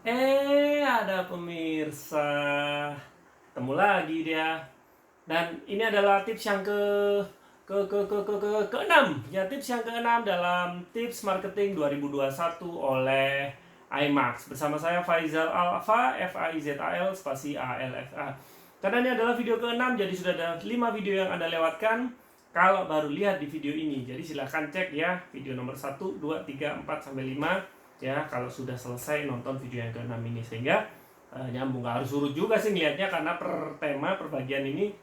Ada pemirsa, ketemu lagi dia. Dan ini adalah tips yang keenam. Ya, tips yang keenam dalam tips marketing 2021 oleh IMAX. Bersama saya Faizal Alfa, Faizal spasi Alfa. Karena ini adalah video keenam, jadi sudah ada 5 video yang Anda lewatkan kalau baru lihat di video ini. Jadi silahkan cek ya video nomor 1, 2, 3, 4, sampai 5 ya kalau sudah selesai nonton video yang ke-6 ini, sehingga nyambung. Gak harus urut juga sih ngelihatnya, karena per tema, per bagian ini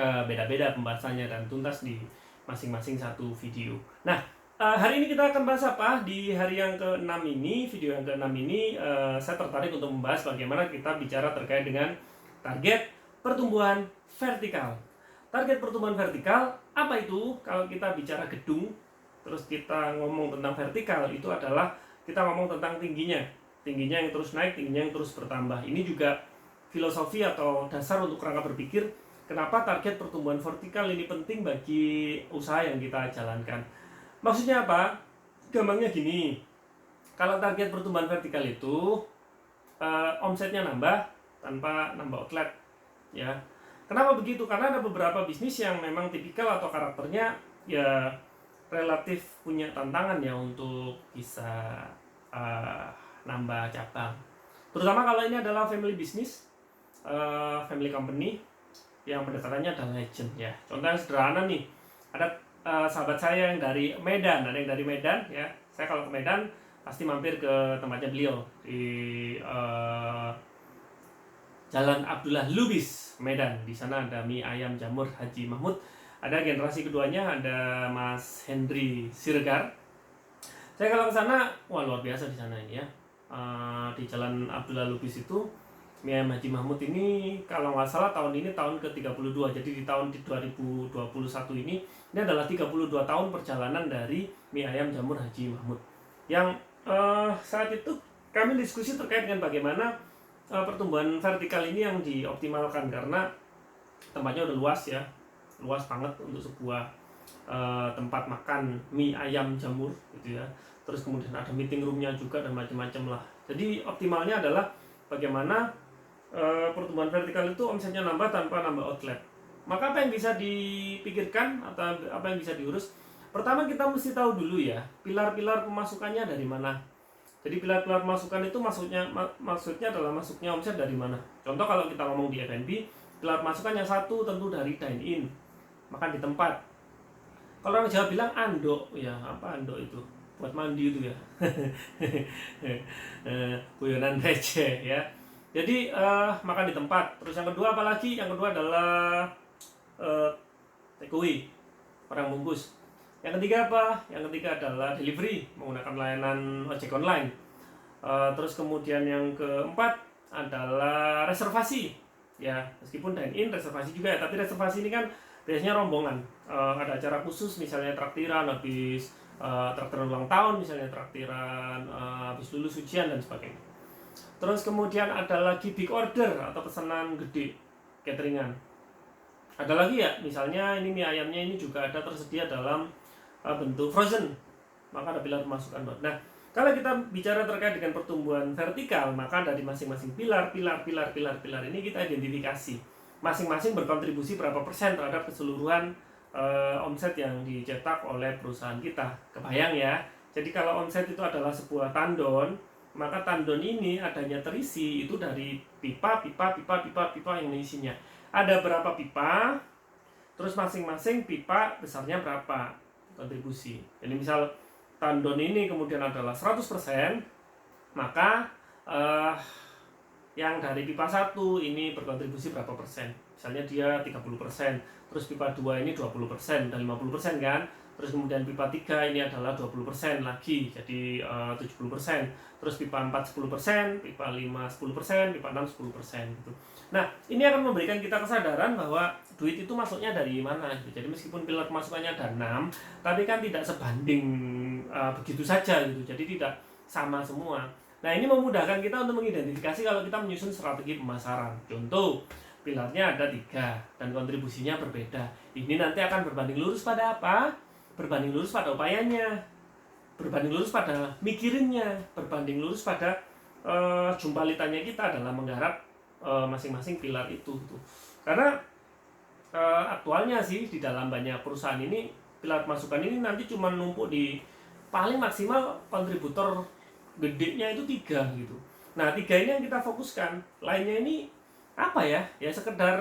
beda-beda pembahasannya dan tuntas di masing-masing satu video. Nah, hari ini kita akan bahas apa? Di hari yang ke-6 ini, video yang ke-6 ini saya tertarik untuk membahas bagaimana kita bicara terkait dengan target pertumbuhan vertikal. Target pertumbuhan vertikal apa itu? Kalau kita bicara gedung, terus kita ngomong tentang vertikal, itu adalah kita ngomong tentang tingginya yang terus naik, tingginya yang terus bertambah. Ini juga filosofi atau dasar untuk kerangka berpikir kenapa target pertumbuhan vertikal ini penting bagi usaha yang kita jalankan. Maksudnya apa? Gampangnya gini, kalau target pertumbuhan vertikal itu omsetnya nambah tanpa nambah outlet, ya. Kenapa begitu? Karena ada beberapa bisnis yang memang tipikal atau karakternya ya relatif punya tantangan ya untuk bisa nambah cabang. Terutama kalau ini adalah family business, family company yang pendekatannya adalah legend ya. Contoh yang sederhana nih, ada sahabat saya yang dari Medan, ya. Saya kalau ke Medan pasti mampir ke tempatnya beliau di Jalan Abdullah Lubis, Medan. Di sana ada mie ayam jamur Haji Mahmud. Ada generasi keduanya, ada Mas Hendri Siregar. Saya kalau ke sana, wah luar biasa di sana ini ya. Di Jalan Abdullah Lubis itu mie ayam Haji Mahmud ini kalau nggak salah tahun ini tahun ke-32. Jadi di tahun 2021 ini adalah 32 tahun perjalanan dari mie ayam jamur Haji Mahmud. Yang saat itu kami diskusi terkait dengan bagaimana pertumbuhan vertikal ini yang dioptimalkan, karena tempatnya udah luas ya, luas banget untuk sebuah tempat makan mie ayam jamur gitu ya. Terus kemudian ada meeting roomnya juga dan macam-macam lah. Jadi optimalnya adalah bagaimana pertumbuhan vertikal itu omsetnya nambah tanpa nambah outlet. Maka apa yang bisa dipikirkan atau apa yang bisa diurus? Pertama, kita mesti tahu dulu ya pilar-pilar pemasukannya dari mana. Jadi pilar-pilar pemasukan itu maksudnya adalah masuknya omset dari mana. Contoh kalau kita ngomong di F&B, pilar pemasukan yang satu tentu dari dine in, makan di tempat. Kalau orang Jawa bilang andok, ya apa andok itu? Buat mandi itu ya. Guyonan receh ya. Jadi makan di tempat. Terus yang kedua apa lagi? Yang kedua adalah takeaway, barang bungkus. Yang ketiga apa? Yang ketiga adalah delivery, menggunakan layanan ojek online. Terus kemudian yang keempat adalah reservasi. Ya, meskipun dine in reservasi juga ya, tapi reservasi ini kan biasanya rombongan. Ada acara khusus, misalnya traktiran habis traktiran ulang tahun, misalnya traktiran habis lulus ujian dan sebagainya. Terus kemudian ada lagi big order atau pesanan gede, cateringan. Ada lagi ya, misalnya ini mie ayamnya ini juga ada tersedia dalam bentuk frozen, maka ada pilar pemasukan. Nah, kalau kita bicara terkait dengan pertumbuhan vertikal, maka dari masing-masing pilar ini kita identifikasi masing-masing berkontribusi berapa persen terhadap keseluruhan omset yang dicetak oleh perusahaan kita. Kebayang ya? Jadi kalau omset itu adalah sebuah tandon, maka tandon ini adanya terisi itu dari pipa yang isinya. Ada berapa pipa, terus masing-masing pipa besarnya berapa kontribusi. Jadi misal tandon ini kemudian adalah 100%, maka yang dari pipa 1 ini berkontribusi berapa persen. Misalnya dia 30%, terus pipa 2 ini 20% dan 50% kan. Terus kemudian pipa 3 ini adalah 20% lagi, jadi 70%. Terus pipa 4 10%, pipa 5 10%, pipa 6 10% gitu. Nah, ini akan memberikan kita kesadaran bahwa duit itu masuknya dari mana gitu. Jadi meskipun pilar pemasukannya ada 6, tapi kan tidak sebanding begitu saja gitu. Jadi tidak sama semua. Nah, ini memudahkan kita untuk mengidentifikasi kalau kita menyusun strategi pemasaran. Contoh, pilarnya ada 3 dan kontribusinya berbeda. Ini nanti akan berbanding lurus pada apa? Berbanding lurus pada upayanya, berbanding lurus pada mikirinnya, berbanding lurus pada jumpalitannya kita adalah menggarap masing-masing pilar itu gitu. Karena aktualnya sih di dalam banyak perusahaan ini pilar pemasukan ini nanti cuma numpuk di paling maksimal kontributor gedenya itu 3 gitu. Nah 3 ini yang kita fokuskan, lainnya ini apa ya sekedar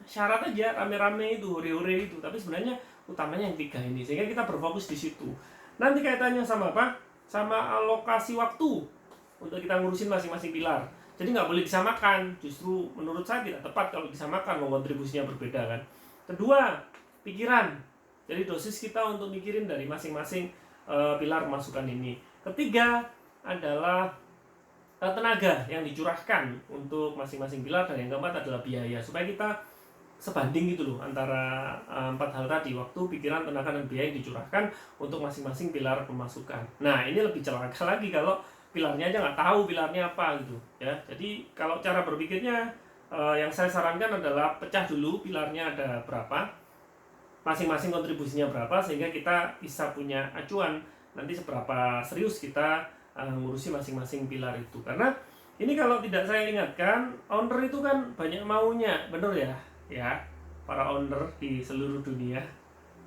syarat aja, rame-rame itu, hore-hore itu, tapi sebenarnya utamanya yang 3 ini, sehingga kita berfokus di situ. Nanti kaitannya sama apa? Sama alokasi waktu untuk kita ngurusin masing-masing pilar. Jadi nggak boleh disamakan, justru menurut saya tidak tepat kalau disamakan, kontribusinya berbeda kan. Kedua, pikiran. Jadi dosis kita untuk mikirin dari masing-masing pilar masukan ini. Ketiga adalah tenaga yang dicurahkan untuk masing-masing pilar, dan yang keempat adalah biaya, supaya kita sebanding gitu loh antara 4 hal tadi, waktu, pikiran, tenaga, dan biaya yang dicurahkan untuk masing-masing pilar pemasukan. Nah ini lebih celaka lagi kalau pilarnya aja nggak tahu pilarnya apa gitu ya. Jadi kalau cara berpikirnya yang saya sarankan adalah pecah dulu pilarnya ada berapa, masing-masing kontribusinya berapa, sehingga kita bisa punya acuan nanti seberapa serius kita ngurusi masing-masing pilar itu. Karena ini kalau tidak saya ingatkan, owner itu kan banyak maunya, bener ya para owner di seluruh dunia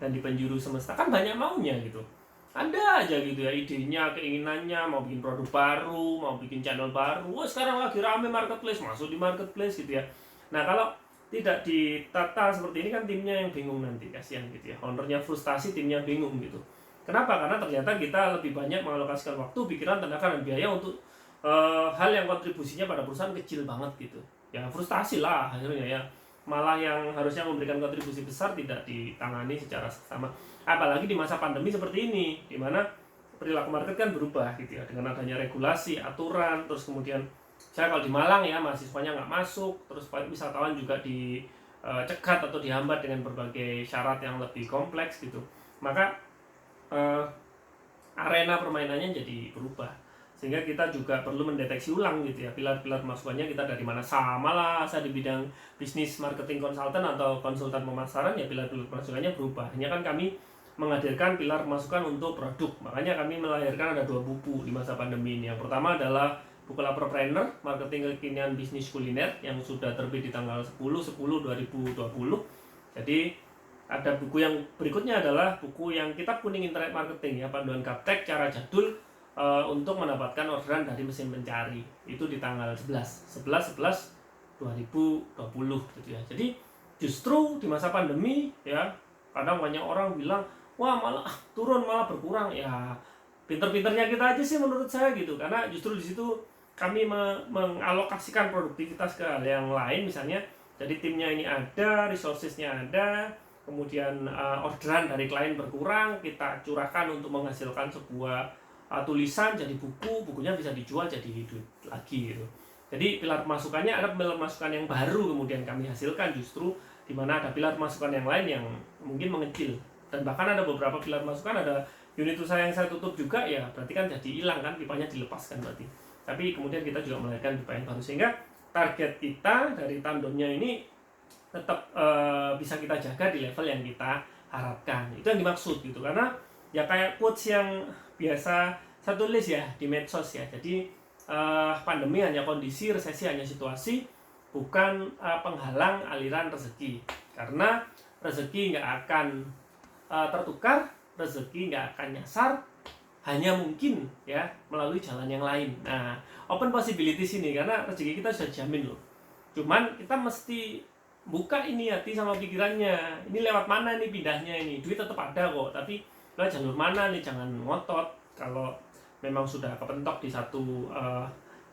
dan di penjuru semesta kan banyak maunya gitu. Ada aja gitu ya idenya, keinginannya, mau bikin produk baru, mau bikin channel baru. Wah sekarang lagi rame marketplace, masuk di marketplace gitu ya. Nah kalau tidak ditata seperti ini kan timnya yang bingung nanti, kasihan gitu ya. Ownernya frustasi, timnya bingung gitu. Kenapa? Karena ternyata kita lebih banyak mengalokasikan waktu, pikiran, tenaga, dan biaya untuk hal yang kontribusinya pada perusahaan kecil banget gitu. Ya frustasi lah akhirnya ya. Malah yang harusnya memberikan kontribusi besar tidak ditangani secara sama. Apalagi di masa pandemi seperti ini, di mana perilaku market kan berubah gitu ya, dengan adanya regulasi, aturan, terus kemudian saya kalau di Malang ya mahasiswanya nggak masuk, terus wisatawan juga dicegat atau dihambat dengan berbagai syarat yang lebih kompleks gitu. Maka arena permainannya jadi berubah, sehingga kita juga perlu mendeteksi ulang gitu ya, pilar-pilar masukannya kita dari mana. Sama lah saya di bidang bisnis marketing konsultan atau konsultan pemasaran ya, pilar-pilar masukannya berubah. Hanya kan kami menghadirkan pilar masukan untuk produk, makanya kami melahirkan ada 2 buku di masa pandemi ini. Yang pertama adalah buku Laperpreneur, marketing kekinian bisnis kuliner, yang sudah terbit di tanggal 10/10/2020. Jadi ada buku yang berikutnya adalah buku yang Kitab Kuning Internet Marketing ya, panduan gaptek cara jadul untuk mendapatkan orderan dari mesin pencari. Itu di tanggal 11/11/2020 gitu ya. Jadi justru di masa pandemi ya, kadang banyak orang bilang wah malah turun, malah berkurang ya. Pinter-pinternya kita aja sih menurut saya gitu, karena justru di situ kami mengalokasikan produktivitas ke hal yang lain. Misalnya jadi timnya ini ada, resourcesnya ada, kemudian orderan dari klien berkurang, kita curahkan untuk menghasilkan sebuah tulisan jadi buku, bukunya bisa dijual jadi duit lagi gitu. Jadi pilar pemasukannya ada pilar pemasukan yang baru kemudian kami hasilkan, justru di mana ada pilar pemasukan yang lain yang mungkin mengecil, dan bahkan ada beberapa pilar pemasukan, ada unit usaha yang saya tutup juga ya, berarti kan jadi hilang kan, pipanya dilepaskan berarti. Tapi kemudian kita juga melahirkan pipa yang baru, sehingga target kita dari tandemnya ini tetap bisa kita jaga di level yang kita harapkan. Itu yang dimaksud gitu. Karena ya kayak quotes yang biasa saya tulis ya di medsos ya. Jadi pandemi hanya kondisi, resesi hanya situasi, bukan penghalang aliran rezeki. Karena rezeki nggak akan tertukar, rezeki nggak akan nyasar, hanya mungkin ya melalui jalan yang lain. Nah, open possibilities ini, karena rezeki kita sudah jamin loh. Cuman kita mesti buka ini hati sama pikirannya. Ini lewat mana nih pindahnya ini? Duit tetap ada kok, tapi lo jalur mana nih? Jangan ngotot kalau memang sudah kepentok di satu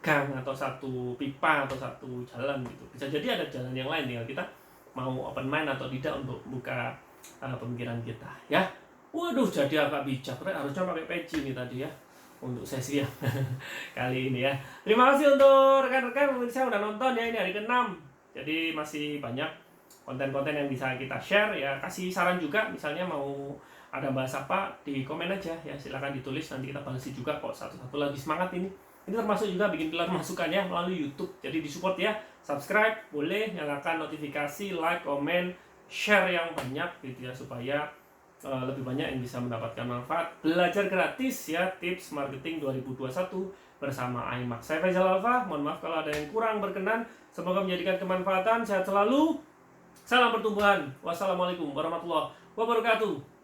gang atau satu pipa atau satu jalan gitu. Bisa jadi ada jalan yang lain, tinggal kita mau open mind atau tidak untuk buka pemikiran kita ya. Waduh, jadi agak bijak, harusnya pakai peci nih tadi ya untuk sesi yang kali ini ya. Terima kasih untuk rekan-rekan pemirsa udah nonton ya, ini hari ke-6. Jadi masih banyak konten-konten yang bisa kita share ya. Kasih saran juga, misalnya mau ada bahas apa di komen aja ya, silakan ditulis, nanti kita bahas juga kok satu-satu. Lagi semangat ini. Ini termasuk juga bikin pilar masukannya melalui YouTube. Jadi disupport ya. Subscribe boleh, nyalakan notifikasi, like, komen, share yang banyak gitu ya, supaya lebih banyak yang bisa mendapatkan manfaat. Belajar gratis ya, tips marketing 2021 bersama iMax. Saya Faizal Alfa, mohon maaf kalau ada yang kurang berkenan. Semoga menjadikan kemanfaatan. Sehat selalu. Salam pertumbuhan. Wassalamualaikum warahmatullahi wabarakatuh.